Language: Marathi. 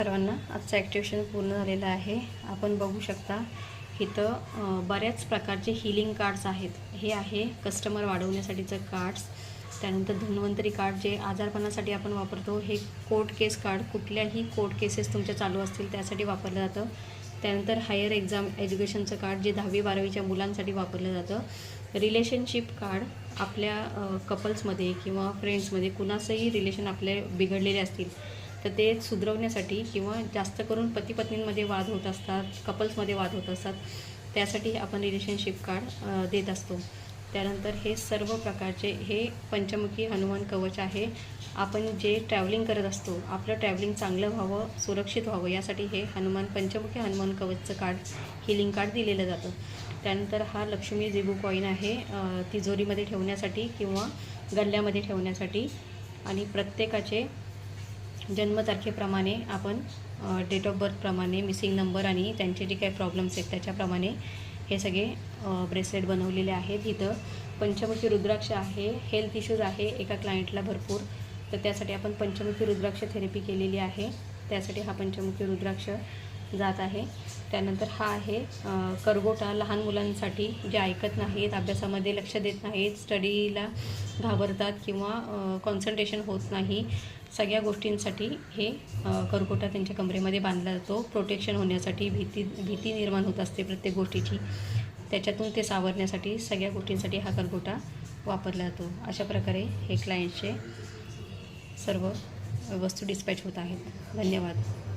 सर्वांना आजचं ॲक्टिवेशन पूर्ण झालेलं आहे। आपण बघू शकता इथं बऱ्याच प्रकारचे हीलिंग कार्ड्स आहेत। हे आहे कस्टमर वाढवण्यासाठीचं कार्ड्स। त्यानंतर धन्वंतरी कार्ड जे आजारपणासाठी आपण वापरतो। हे कोर्ट केस कार्ड कुठल्याही कोर्ट केसेस तुमच्या चालू असतील त्यासाठी वापरलं जातं। त्यानंतर हायर एक्झाम एज्युकेशनचं कार्ड जे 10वी 12वीच्या मुलांसाठी वापरलं जातं। रिलेशनशिप कार्ड आपल्या कपल्समध्ये किंवा फ्रेंड्समध्ये कुणाचंही रिलेशन आपले बिघडलेले असतील तर ते सुधरवण्यासाठी किंवा जास्त करून पती पत्नींमध्ये वाद होत असतात, कपल्समध्ये वाद होत असतात, त्यासाठी आपण रिलेशनशिप कार्ड देत असतो। त्यानंतर हे सर्व प्रकारचे हे पंचमुखी हनुमान कवच आहे। आपण जे ट्रॅव्हलिंग करत असतो आपलं ट्रॅव्हलिंग चांगलं व्हावं, सुरक्षित व्हावं यासाठी हे पंचमुखी हनुमान कवचचं कार्ड हीलिंग कार्ड दिलेलं जातं। त्यानंतर हा लक्ष्मी जिबू कॉईन आहे, तिजोरीमध्ये ठेवण्यासाठी किंवा गल्ल्यामध्ये ठेवण्यासाठी। आणि प्रत्येकाचे जन्मतारखेप्रमाणे आपण डेट ऑफ बर्थप्रमाणे मिसिंग नंबर आणि त्यांचे जे काही प्रॉब्लेम्स आहेत त्याच्याप्रमाणे हे सगळे ब्रेसलेट बनवलेले आहेत। इथं पंचमुखी रुद्राक्ष आहे। हेल्थ इश्यूज आहे एका क्लायंटला भरपूर, तर त्यासाठी आपण पंचमुखी रुद्राक्ष थेरपी केलेली आहे। त्यासाठी हा पंचमुखी रुद्राक्ष जात आहे। त्यानंतर हा आहे करगोटा, लहान मुलांसाठी जे ऐकत नाहीत, अभ्यासामध्ये लक्ष देत नाहीत, स्टडीला घाबरतात किंवा कॉन्सन्ट्रेशन होत नाही, सगळ्या गोष्टींसाठी हे करगोटा त्यांच्या कमरेमध्ये बांधला जातो। प्रोटेक्शन होण्यासाठी, भीती निर्माण होत असते प्रत्येक गोष्टीची, त्याच्यातून ते सावरण्यासाठी सगळ्या गोष्टींसाठी हा करगोटा वापरला जातो। अशा प्रकारे हे क्लायंटचे सर्व वस्तू डिस्पॅच होत आहेत। धन्यवाद।